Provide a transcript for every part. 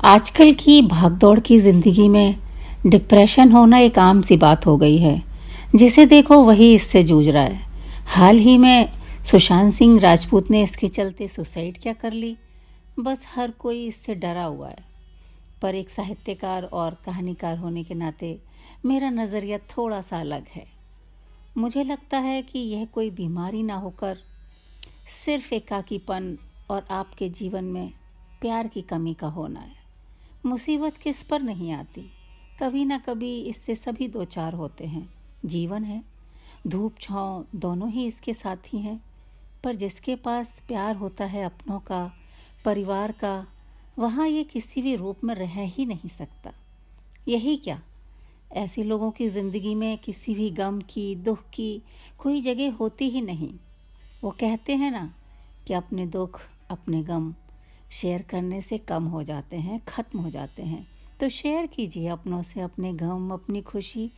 आजकल की भागदौड़ की ज़िंदगी में डिप्रेशन होना एक आम सी बात हो गई है। जिसे देखो वही इससे जूझ रहा है। हाल ही में सुशांत सिंह राजपूत ने इसके चलते सुसाइड क्या कर ली। बस हर कोई इससे डरा हुआ है। पर एक साहित्यकार और कहानीकार होने के नाते मेरा नज़रिया थोड़ा सा अलग है। मुझे लगता है कि यह कोई बीमारी ना होकर सिर्फ एकाकीपन और आपके जीवन में प्यार की कमी का होना है। मुसीबत किस पर नहीं आती, कभी ना कभी इससे सभी दो चार होते हैं। जीवन है, धूप छाँव दोनों ही इसके साथी हैं। पर जिसके पास प्यार होता है अपनों का, परिवार का, वहाँ ये किसी भी रूप में रह ही नहीं सकता। यही क्या, ऐसे लोगों की ज़िंदगी में किसी भी गम की, दुख की कोई जगह होती ही नहीं। वो कहते हैं ना कि अपने दुख, अपने गम शेयर करने से कम हो जाते हैं, ख़त्म हो जाते हैं। तो शेयर कीजिए अपनों से अपने गम, अपनी खुशी।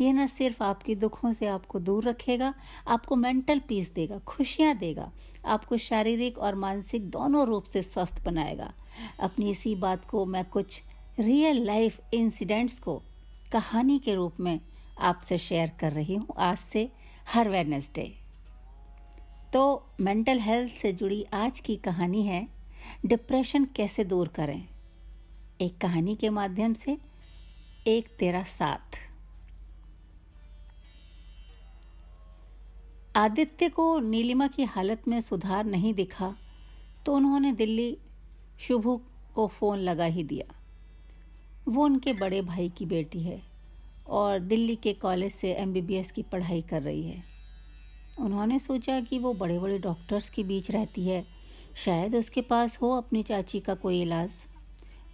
ये न सिर्फ आपके दुखों से आपको दूर रखेगा, आपको मेंटल पीस देगा, खुशियाँ देगा, आपको शारीरिक और मानसिक दोनों रूप से स्वस्थ बनाएगा। अपनी इसी बात को मैं कुछ रियल लाइफ इंसिडेंट्स को कहानी के रूप में आपसे शेयर कर रही हूँ आज से हर वेडनेसडे। तो मेंटल हेल्थ से जुड़ी आज की कहानी है डिप्रेशन कैसे दूर करें। एक कहानी के माध्यम से एक तेरा साथ। आदित्य को नीलिमा की हालत में सुधार नहीं दिखा तो उन्होंने दिल्ली शुभू को फ़ोन लगा ही दिया। वो उनके बड़े भाई की बेटी है और दिल्ली के कॉलेज से एमबीबीएस की पढ़ाई कर रही है। उन्होंने सोचा कि वो बड़े बड़े डॉक्टर्स के बीच रहती है, शायद उसके पास हो अपनी चाची का कोई इलाज।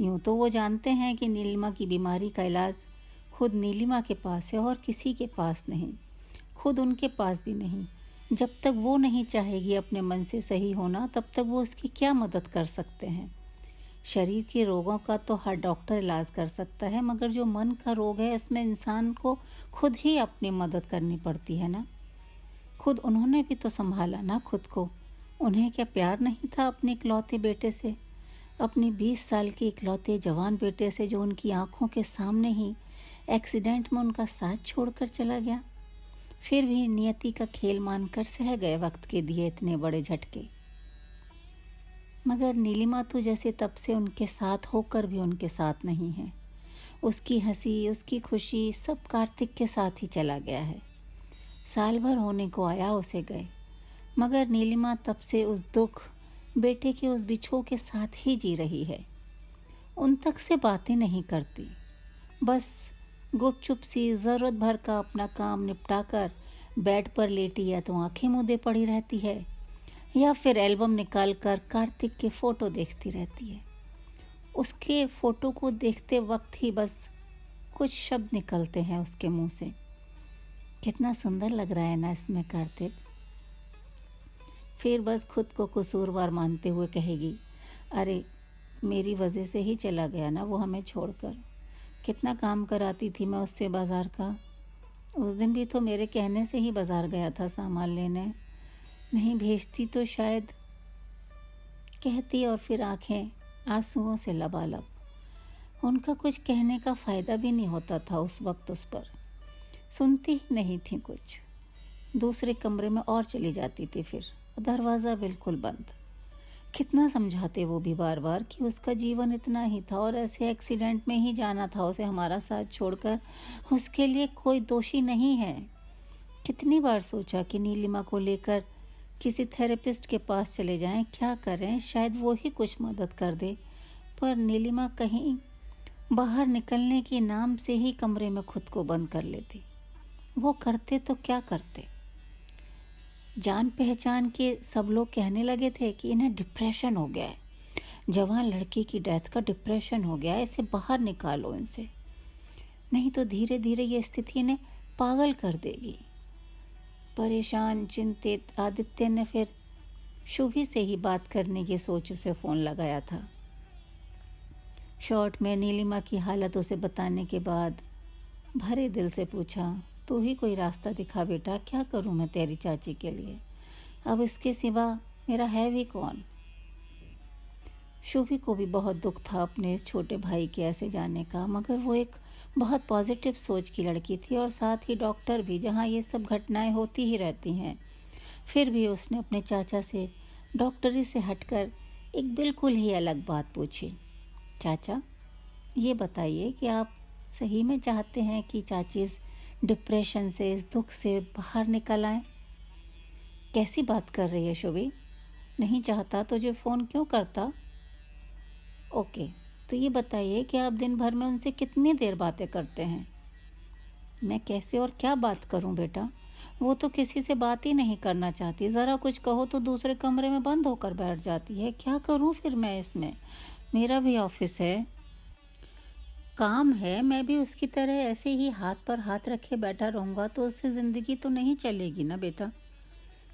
यूँ तो वो जानते हैं कि नीलिमा की बीमारी का इलाज खुद नीलिमा के पास है और किसी के पास नहीं, खुद उनके पास भी नहीं। जब तक वो नहीं चाहेगी अपने मन से सही होना, तब तक वो उसकी क्या मदद कर सकते हैं। शरीर के रोगों का तो हर डॉक्टर इलाज कर सकता है, मगर जो मन का रोग है उसमें इंसान को खुद ही अपनी मदद करनी पड़ती है ना। खुद उन्होंने भी तो संभाला ना खुद को। उन्हें क्या प्यार नहीं था अपने इकलौते बेटे से, अपने 20 साल के इकलौते जवान बेटे से, जो उनकी आंखों के सामने ही एक्सीडेंट में उनका साथ छोड़कर चला गया। फिर भी नियति का खेल मानकर सह गए वक्त के दिए इतने बड़े झटके। मगर नीलिमा तो जैसे तब से उनके साथ होकर भी उनके साथ नहीं है। उसकी हंसी, उसकी खुशी सब कार्तिक के साथ ही चला गया है। साल भर होने को आया उसे गए, मगर नीलिमा तब से उस दुख, बेटे के उस बिछोह के साथ ही जी रही है। उन तक से बातें नहीं करती, बस गुपचुप सी ज़रूरत भर का अपना काम निपटा कर बेड पर लेटी या तो आंखें मूंदे पड़ी रहती है या फिर एल्बम निकाल कर कार्तिक के फ़ोटो देखती रहती है। उसके फ़ोटो को देखते वक्त ही बस कुछ शब्द निकलते हैं उसके मुंह से, कितना सुंदर लग रहा है ना इसमें कार्तिक। फिर बस खुद को कसूरवार मानते हुए कहेगी, अरे मेरी वजह से ही चला गया ना वो हमें छोड़कर। कितना काम कराती थी मैं उससे बाज़ार का। उस दिन भी तो मेरे कहने से ही बाज़ार गया था सामान लेने, नहीं भेजती तो शायद, कहती और फिर आंखें आंसुओं से लबालब। उनका कुछ कहने का फ़ायदा भी नहीं होता था उस वक्त उस पर। सुनती ही नहीं थी कुछ, दूसरे कमरे में और चली जाती थी, फिर दरवाज़ा बिल्कुल बंद। कितना समझाते वो भी बार बार कि उसका जीवन इतना ही था और ऐसे एक्सीडेंट में ही जाना था उसे हमारा साथ छोड़कर, उसके लिए कोई दोषी नहीं है। कितनी बार सोचा कि नीलिमा को लेकर किसी थेरेपिस्ट के पास चले जाएं, क्या करें, शायद वो ही कुछ मदद कर दे। पर नीलिमा कहीं बाहर निकलने के नाम से ही कमरे में खुद को बंद कर लेती। वो करते तो क्या करते। जान पहचान के सब लोग कहने लगे थे कि इन्हें डिप्रेशन हो गया है, जवान लड़की की डेथ का डिप्रेशन हो गया है, इसे बाहर निकालो इनसे, नहीं तो धीरे धीरे ये स्थिति इन्हें पागल कर देगी। परेशान चिंतित आदित्य ने फिर शुभी से ही बात करने की सोच उसे फ़ोन लगाया था। शॉर्ट में नीलिमा की हालत उसे बताने के बाद भरे दिल से पूछा, तू ही कोई रास्ता दिखा बेटा, क्या करूं मैं तेरी चाची के लिए, अब इसके सिवा मेरा है भी कौन। शोभी को भी बहुत दुख था अपने इस छोटे भाई के ऐसे जाने का, मगर वो एक बहुत पॉजिटिव सोच की लड़की थी और साथ ही डॉक्टर भी, जहाँ ये सब घटनाएं होती ही रहती हैं। फिर भी उसने अपने चाचा से डॉक्टरी से हटकर एक बिल्कुल ही अलग बात पूछी। चाचा, ये बताइए कि आप सही में चाहते हैं कि चाची इस डिप्रेशन से, इस दुख से बाहर निकल आए? कैसी बात कर रही है शोभी? नहीं चाहता तो जो फ़ोन क्यों करता? ओके, तो ये बताइए कि आप दिन भर में उनसे कितनी देर बातें करते हैं? मैं कैसे और क्या बात करूं बेटा? वो तो किसी से बात ही नहीं करना चाहती, ज़रा कुछ कहो तो दूसरे कमरे में बंद होकर बैठ जाती है। क्या करूं फिर मैं इसमें? मेरा भी ऑफिस है, काम है, मैं भी उसकी तरह ऐसे ही हाथ पर हाथ रखे बैठा रहूँगा तो उससे ज़िंदगी तो नहीं चलेगी ना बेटा।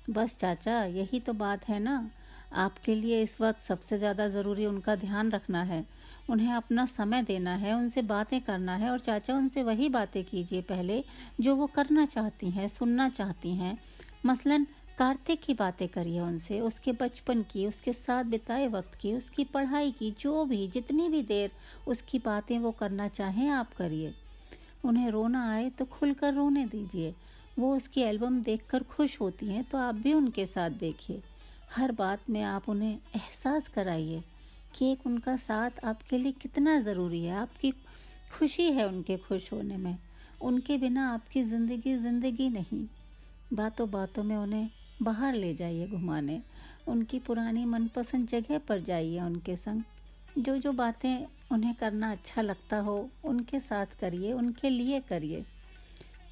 बस चाचा, यही तो बात है ना। आपके लिए इस वक्त सबसे ज़्यादा ज़रूरी उनका ध्यान रखना है, उन्हें अपना समय देना है, उनसे बातें करना है। और चाचा, उनसे वही बातें कीजिए पहले जो वो करना चाहती हैं, सुनना चाहती हैं। मसलन कार्तिक की बातें करिए उनसे, उसके बचपन की, उसके साथ बिताए वक्त की, उसकी पढ़ाई की, जो भी जितनी भी देर उसकी बातें वो करना चाहें आप करिए। उन्हें रोना आए तो खुलकर रोने दीजिए। वो उसकी एल्बम देखकर खुश होती हैं तो आप भी उनके साथ देखिए। हर बात में आप उन्हें एहसास कराइए कि एक उनका साथ आपके लिए कितना ज़रूरी है। आपकी खुशी है उनके खुश होने में। उनके बिना आपकी ज़िंदगी ज़िंदगी नहीं। बातों बातों में उन्हें बाहर ले जाइए घुमाने, उनकी पुरानी मनपसंद जगह पर जाइए उनके संग। जो जो बातें उन्हें करना अच्छा लगता हो उनके साथ करिए, उनके लिए करिए।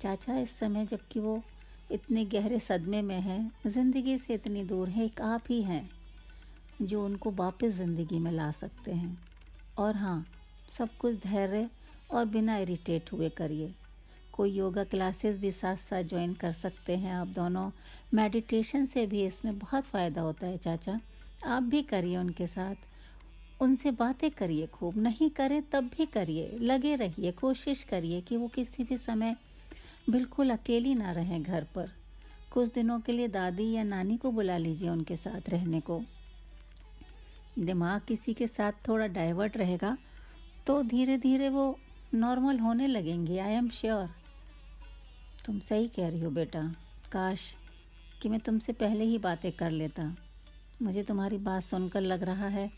चाचा, इस समय जबकि वो इतने गहरे सदमे में है, ज़िंदगी से इतनी दूर है, एक आप ही हैं जो उनको वापस ज़िंदगी में ला सकते हैं। और हाँ, सब कुछ धैर्य और बिना इरिटेट हुए करिए। कोई योगा क्लासेस भी साथ साथ ज्वाइन कर सकते हैं आप दोनों। मेडिटेशन से भी इसमें बहुत फ़ायदा होता है चाचा, आप भी करिए उनके साथ। उनसे बातें करिए खूब, नहीं करें तब भी करिए, लगे रहिए, कोशिश करिए कि वो किसी भी समय बिल्कुल अकेली ना रहें घर पर। कुछ दिनों के लिए दादी या नानी को बुला लीजिए उनके साथ रहने को। दिमाग किसी के साथ थोड़ा डाइवर्ट रहेगा तो धीरे धीरे वो नॉर्मल होने लगेंगे, आई एम श्योर। तुम सही कह रही हो बेटा, काश कि मैं तुमसे पहले ही बातें कर लेता। मुझे तुम्हारी बात सुनकर लग रहा है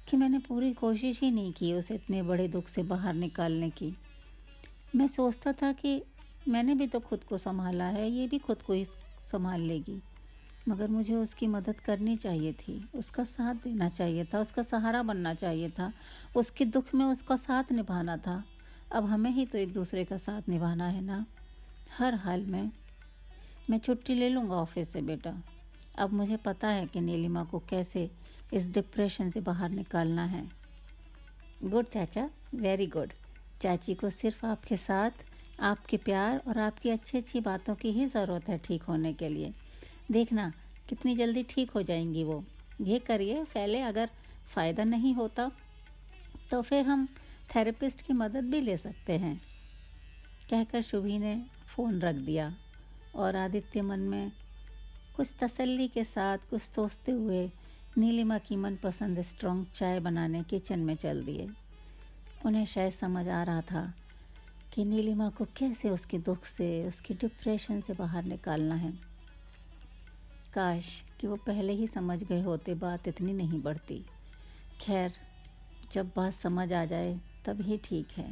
कि मैंने पूरी कोशिश ही नहीं की उसे इतने बड़े दुख से बाहर निकालने की। मैं सोचता था कि मैंने भी तो खुद को संभाला है, ये भी खुद को ही संभाल लेगी, मगर मुझे उसकी मदद करनी चाहिए थी, उसका साथ देना चाहिए था, उसका सहारा बनना चाहिए था, उसके दुख में उसका साथ निभाना था। अब हमें ही तो एक दूसरे का साथ निभाना है ना। हर हाल में मैं छुट्टी ले लूँगा ऑफिस से बेटा। अब मुझे पता है कि नीलिमा को कैसे इस डिप्रेशन से बाहर निकालना है। गुड चाचा, वेरी गुड। चाची को सिर्फ आपके साथ, आपके प्यार और आपकी अच्छी अच्छी बातों की ही ज़रूरत है ठीक होने के लिए। देखना कितनी जल्दी ठीक हो जाएंगी वो। ये करिए, पहले अगर फ़ायदा नहीं होता तो फिर हम थेरेपिस्ट की मदद भी ले सकते हैं। कहकर शुभी ने फ़ोन रख दिया और आदित्य मन में कुछ तसल्ली के साथ कुछ सोचते हुए नीलिमा की मनपसंद स्ट्रॉन्ग चाय बनाने किचन में चल दिए। उन्हें शायद समझ आ रहा था कि नीलिमा को कैसे उसके दुख से, उसकी डिप्रेशन से बाहर निकालना है। काश कि वो पहले ही समझ गए होते, बात इतनी नहीं बढ़ती। खैर, जब बात समझ आ जाए तब ही ठीक है।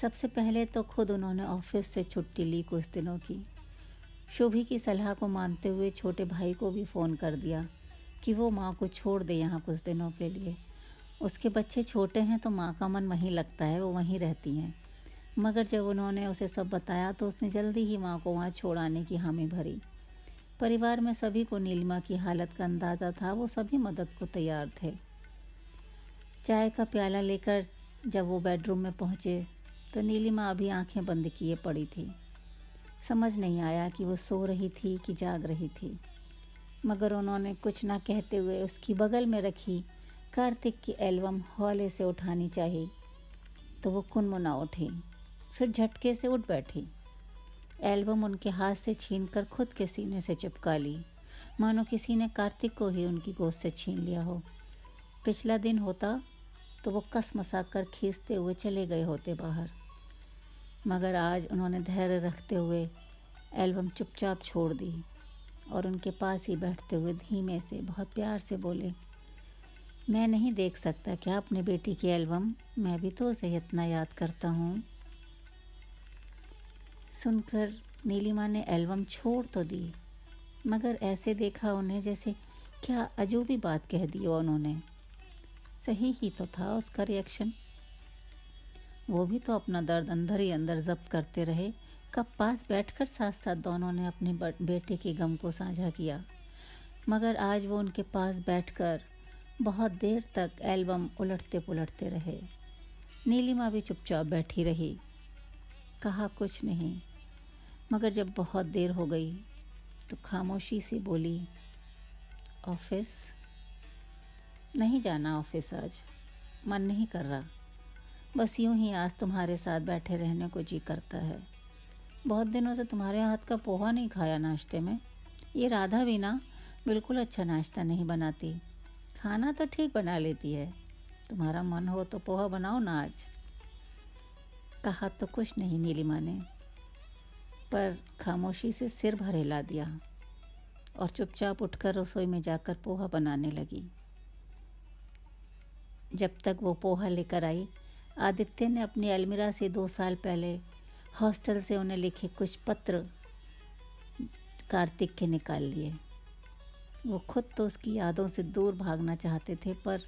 सबसे पहले तो खुद उन्होंने ऑफिस से छुट्टी ली कुछ दिनों की। शोभी की सलाह को मानते हुए छोटे भाई को भी फ़ोन कर दिया कि वो माँ को छोड़ दे यहाँ कुछ दिनों के लिए। उसके बच्चे छोटे हैं तो माँ का मन वहीं लगता है, वो वहीं रहती हैं। मगर जब उन्होंने उसे सब बताया तो उसने जल्दी ही माँ को वहाँ छोड़ आने की हामी भरी। परिवार में सभी को नीलिमा की हालत का अंदाज़ा था, वो सभी मदद को तैयार थे। चाय का प्याला लेकर जब वो बेडरूम में पहुँचे तो नीलिमा अभी आंखें बंद किए पड़ी थी। समझ नहीं आया कि वो सो रही थी कि जाग रही थी, मगर उन्होंने कुछ ना कहते हुए उसकी बगल में रखी कार्तिक की एल्बम हौले से उठानी चाहिए तो वो कुनमुना उठी, फिर झटके से उठ बैठी। एल्बम उनके हाथ से छीनकर खुद के सीने से चिपका ली, मानो किसी ने कार्तिक को ही उनकी गोद से छीन लिया हो। पिछला दिन होता तो वो कसमसा कर खींचते हुए चले गए होते बाहर, मगर आज उन्होंने धैर्य रखते हुए एल्बम चुपचाप छोड़ दी और उनके पास ही बैठते हुए धीमे से बहुत प्यार से बोले, मैं नहीं देख सकता क्या अपने बेटी की एल्बम? मैं भी तो उसे इतना याद करता हूँ। सुनकर नीलिमा ने एल्बम छोड़ तो दी, मगर ऐसे देखा उन्हें जैसे क्या अजूबी बात कह दी उन्होंने। सही ही तो था उसका रिएक्शन। वो भी तो अपना दर्द अंदर ही अंदर जब्त करते रहे। कब पास बैठकर साथ साथ दोनों ने अपने बेटे के गम को साझा किया, मगर आज वो उनके पास बैठकर बहुत देर तक एल्बम उलटते पुलटते रहे। नीलिमा भी चुपचाप बैठी रही, कहा कुछ नहीं, मगर जब बहुत देर हो गई तो खामोशी से बोली, ऑफिस? नहीं जाना ऑफिस आज, मन नहीं कर रहा। बस यूं ही आज तुम्हारे साथ बैठे रहने को जी करता है। बहुत दिनों से तुम्हारे हाथ का पोहा नहीं खाया नाश्ते में। ये राधा भी ना बिल्कुल अच्छा नाश्ता नहीं बनाती। खाना तो ठीक बना लेती है। तुम्हारा मन हो तो पोहा बनाओ ना आज। कहा तो कुछ नहीं नीलिमा ने, पर खामोशी से सिर भर हिला दिया और चुपचाप उठकर रसोई में जाकर पोहा बनाने लगी। जब तक वो पोहा लेकर आई, आदित्य ने अपनी अलमीरा से 2 साल पहले हॉस्टल से उन्हें लिखे कुछ पत्र कार्तिक के निकाल लिए। वो खुद तो उसकी यादों से दूर भागना चाहते थे, पर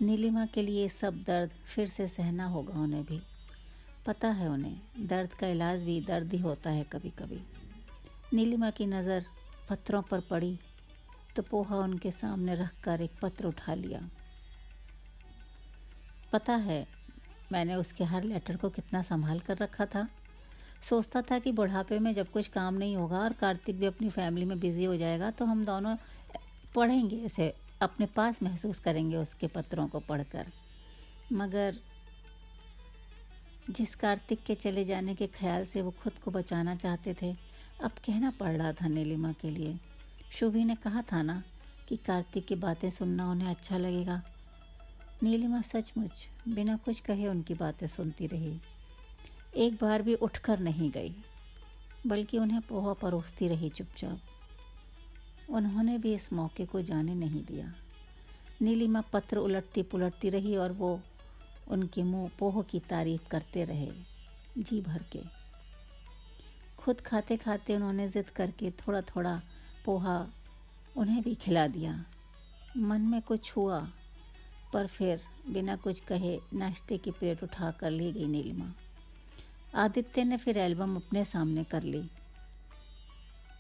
नीलिमा के लिए सब दर्द फिर से सहना होगा उन्हें भी। पता है उन्हें दर्द का इलाज भी दर्द ही होता है कभी कभी। नीलिमा की नज़र पत्रों पर पड़ी तो पोहा उनके सामने रखकर एक पत्र उठा लिया। पता है मैंने उसके हर लेटर को कितना संभाल कर रखा था। सोचता था कि बुढ़ापे में जब कुछ काम नहीं होगा और कार्तिक भी अपनी फैमिली में बिजी हो जाएगा तो हम दोनों पढ़ेंगे, इसे अपने पास महसूस करेंगे उसके पत्रों को पढ़कर। मगर जिस कार्तिक के चले जाने के ख्याल से वो खुद को बचाना चाहते थे, अब कहना पड़ रहा था नीलिमा के लिए। शुभी ने कहा था ना कि कार्तिक की बातें सुनना उन्हें अच्छा लगेगा। नीलिमा सचमुच बिना कुछ कहे उनकी बातें सुनती रही। एक बार भी उठकर नहीं गई, बल्कि उन्हें पोहा परोसती रही चुपचाप। उन्होंने भी इस मौके को जाने नहीं दिया। नीलिमा पत्र उलटती पुलटती रही और वो उनके मुंह पोह की तारीफ करते रहे जी भर के। खुद खाते खाते उन्होंने जिद करके थोड़ा थोड़ा पोहा उन्हें भी खिला दिया। मन में कुछ हुआ, पर फिर बिना कुछ कहे नाश्ते की प्लेट उठा कर ले गई नीलिमा। आदित्य ने फिर एल्बम अपने सामने कर ली।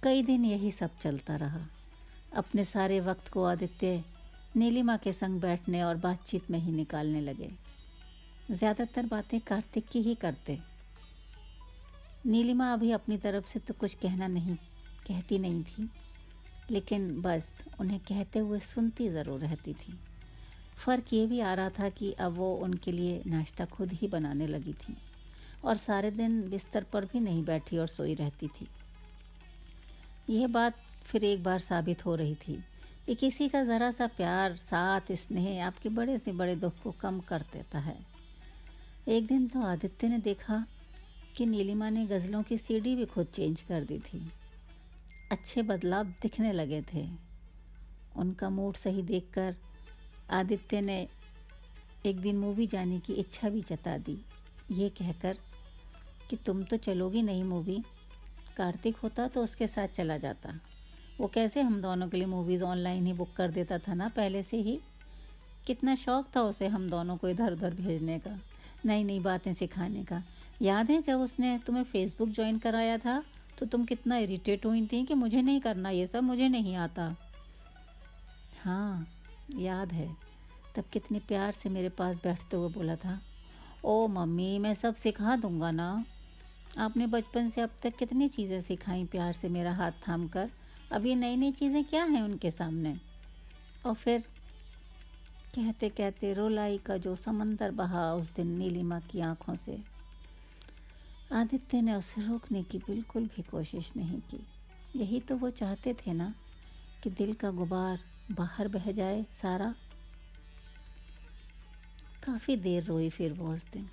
कई दिन यही सब चलता रहा। अपने सारे वक्त को आदित्य नीलिमा के संग बैठने और बातचीत में ही निकालने लगे। ज़्यादातर बातें कार्तिक की ही करते। नीलिमा अभी अपनी तरफ से तो कुछ कहती नहीं थी, लेकिन बस उन्हें कहते हुए सुनती ज़रूर रहती थी। फ़र्क ये भी आ रहा था कि अब वो उनके लिए नाश्ता खुद ही बनाने लगी थी और सारे दिन बिस्तर पर भी नहीं बैठी और सोई रहती थी। यह बात फिर एक बार साबित हो रही थी कि किसी का ज़रा सा प्यार, साथ, स्नेह आपके बड़े से बड़े दुख को कम कर देता है। एक दिन तो आदित्य ने देखा कि नीलिमा ने गज़लों की सीडी भी खुद चेंज कर दी थी। अच्छे बदलाव दिखने लगे थे। उनका मूड सही देखकर आदित्य ने एक दिन मूवी जाने की इच्छा भी जता दी, ये कहकर कि तुम तो चलोगी नहीं मूवी, कार्तिक होता तो उसके साथ चला जाता। वो कैसे हम दोनों के लिए मूवीज़ ऑनलाइन ही बुक कर देता था ना पहले से ही। कितना शौक़ था उसे हम दोनों को इधर उधर भेजने का, नई नई बातें सिखाने का। याद है जब उसने तुम्हें फेसबुक ज्वाइन कराया था तो तुम कितना इरिटेट हुई थी कि मुझे नहीं करना ये सब, मुझे नहीं आता। हाँ याद है, तब कितने प्यार से मेरे पास बैठते हुए बोला था, ओ मम्मी मैं सब सिखा दूंगा ना। आपने बचपन से अब तक कितनी चीज़ें सिखाई प्यार से मेरा हाथ थाम कर। अब ये नई नई चीज़ें क्या हैं उनके सामने। और फिर कहते कहते रोलाई का जो समंदर बहा उस दिन नीलिमा की आंखों से। आदित्य ने उसे रोकने की बिल्कुल भी कोशिश नहीं की। यही तो वो चाहते थे ना कि दिल का गुबार बाहर बह जाए सारा। काफ़ी देर रोई फिर वो उस दिन।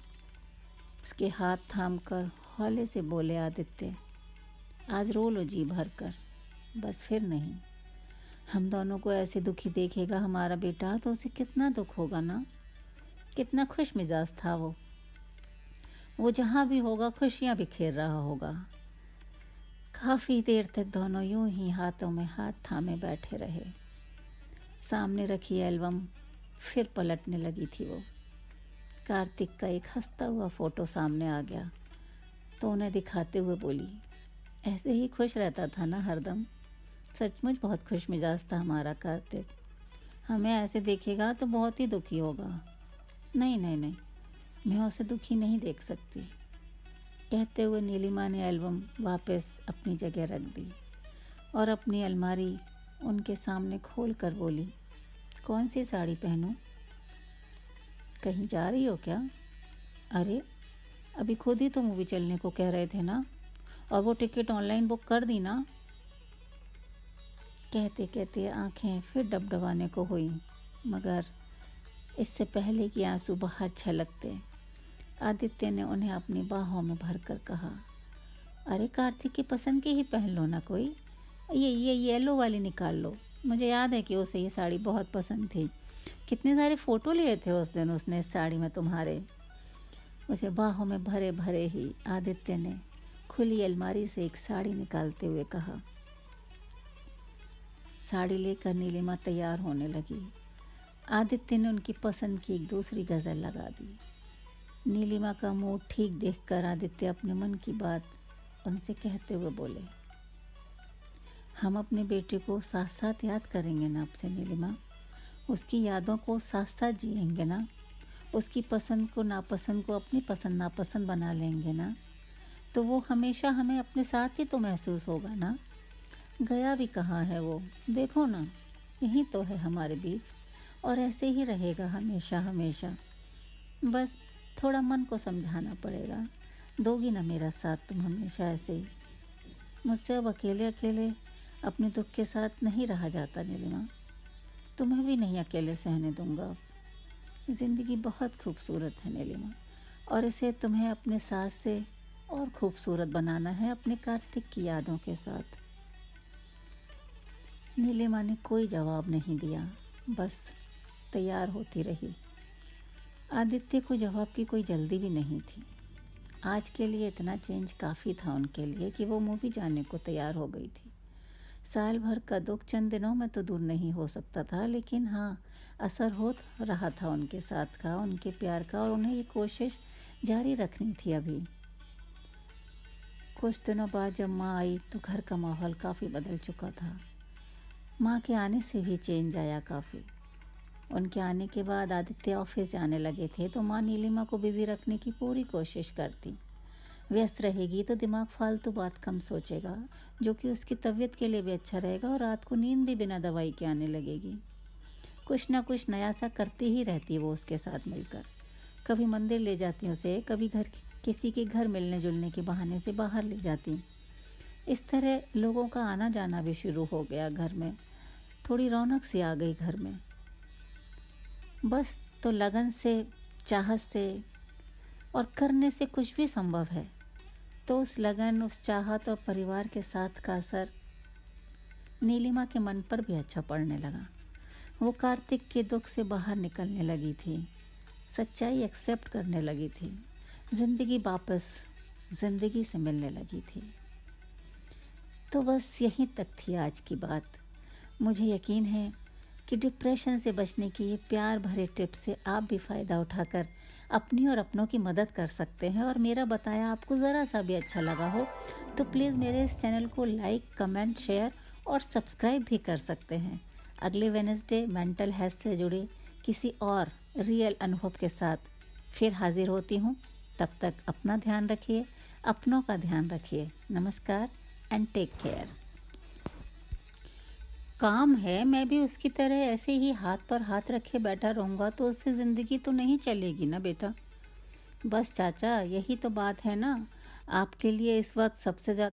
उसके हाथ थामकर हौले से बोले आदित्य, आज रो लो जी भर कर, बस फिर नहीं। हम दोनों को ऐसे दुखी देखेगा हमारा बेटा तो उसे कितना दुख होगा ना। कितना खुश मिजाज था वो जहाँ भी होगा खुशियाँ बिखेर रहा होगा। काफ़ी देर तक दोनों यूं ही हाथों में हाथ थामे बैठे रहे। सामने रखी एल्बम फिर पलटने लगी थी वो। कार्तिक का एक हंसता हुआ फ़ोटो सामने आ गया तो उन्हें दिखाते हुए बोली, ऐसे ही खुश रहता था ना हरदम। सचमुच बहुत खुश मिजाज था हमारा कार्तिक। हमें ऐसे देखेगा तो बहुत ही दुखी होगा। नहीं नहीं नहीं, मैं उसे दुखी नहीं देख सकती। कहते हुए नीलिमा ने एल्बम वापस अपनी जगह रख दी और अपनी अलमारी उनके सामने खोल कर बोली, कौन सी साड़ी पहनूं? कहीं जा रही हो क्या? अरे अभी खुद ही तो मूवी चलने को कह रहे थे ना, और वो टिकट ऑनलाइन बुक कर दी ना। कहते कहते आंखें फिर डबडबाने को हुई, मगर इससे पहले कि आंसू बाहर छलकते आदित्य ने उन्हें अपनी बाहों में भरकर कहा, अरे कार्तिक की पसंद की ही पहन लो ना कोई। ये येलो वाली निकाल लो। मुझे याद है कि उसे ये साड़ी बहुत पसंद थी। कितने सारे फ़ोटो लिए थे उस दिन उसने इस साड़ी में तुम्हारे। उसे बाहों में भरे भरे ही आदित्य ने खुली अलमारी से एक साड़ी निकालते हुए कहा। साड़ी लेकर नीलिमा तैयार होने लगी। आदित्य ने उनकी पसंद की एक दूसरी गज़ल लगा दी। नीलिमा का मूड ठीक देखकर आदित्य अपने मन की बात उनसे कहते हुए बोले, हम अपने बेटे को साथ साथ याद करेंगे ना आपसे नीलिमा। उसकी यादों को साथ साथ जिएंगे ना। उसकी पसंद को नापसंद को अपनी पसंद नापसंद बना लेंगे ना। तो वो हमेशा हमें अपने साथ ही तो महसूस होगा ना। गया भी कहाँ है वो, देखो ना, यहीं तो है हमारे बीच और ऐसे ही रहेगा हमेशा हमेशा। बस थोड़ा मन को समझाना पड़ेगा। दोगी ना मेरा साथ तुम हमेशा ऐसे ही। मुझसे अब अकेले अकेले अपने दुख के साथ नहीं रहा जाता नीलिमा। तुम्हें भी नहीं अकेले सहने दूंगा। ज़िंदगी बहुत खूबसूरत है नीलिमा, और इसे तुम्हें अपने साथ से और खूबसूरत बनाना है अपने कार्तिक की यादों के साथ। नीलिमा ने कोई जवाब नहीं दिया, बस तैयार होती रही। आदित्य को जवाब की कोई जल्दी भी नहीं थी। आज के लिए इतना चेंज काफ़ी था उनके लिए कि वो मूवी जाने को तैयार हो गई थी। साल भर का दुख चंद दिनों में तो दूर नहीं हो सकता था, लेकिन हाँ, असर हो रहा था उनके साथ का, उनके प्यार का, और उन्हें ये कोशिश जारी रखनी थी अभी। कुछ दिनों बाद जब माँ आई तो घर का माहौल काफ़ी बदल चुका था। माँ के आने से भी चेंज आया काफ़ी। उनके आने के बाद आदित्य ऑफिस जाने लगे थे तो माँ नीलिमा को बिज़ी रखने की पूरी कोशिश करती। व्यस्त रहेगी तो दिमाग फालतू बात कम सोचेगा, जो कि उसकी तबीयत के लिए भी अच्छा रहेगा, और रात को नींद भी बिना दवाई के आने लगेगी। कुछ ना कुछ नया सा करती ही रहती वो उसके साथ मिलकर। कभी मंदिर ले जाती उसे, कभी किसी के घर मिलने जुलने के बहाने से बाहर ले जाती। इस तरह लोगों का आना जाना भी शुरू हो गया घर में। थोड़ी रौनक सी आ गई घर में। बस तो लगन से, चाहत से और करने से कुछ भी संभव है। तो उस लगन, उस चाहत और परिवार के साथ का असर नीलिमा के मन पर भी अच्छा पड़ने लगा। वो कार्तिक के दुख से बाहर निकलने लगी थी, सच्चाई एक्सेप्ट करने लगी थी, ज़िंदगी वापस ज़िंदगी से मिलने लगी थी। तो बस यहीं तक थी आज की बात। मुझे यकीन है कि डिप्रेशन से बचने की ये प्यार भरे टिप्स से आप भी फ़ायदा उठाकर अपनी और अपनों की मदद कर सकते हैं। और मेरा बताया आपको ज़रा सा भी अच्छा लगा हो तो प्लीज़ मेरे इस चैनल को लाइक, कमेंट, शेयर और सब्सक्राइब भी कर सकते हैं। अगले वेडनेसडे मेंटल हेल्थ से जुड़े किसी और रियल अनुभव के साथ फिर हाजिर होती हूँ। तब तक अपना ध्यान रखिए, अपनों का ध्यान रखिए। नमस्कार एंड टेक केयर। काम है, मैं भी उसकी तरह ऐसे ही हाथ पर हाथ रखे बैठा रहूँगा तो उससे ज़िंदगी तो नहीं चलेगी ना बेटा। बस चाचा, यही तो बात है ना। आपके लिए इस वक्त सबसे ज़्यादा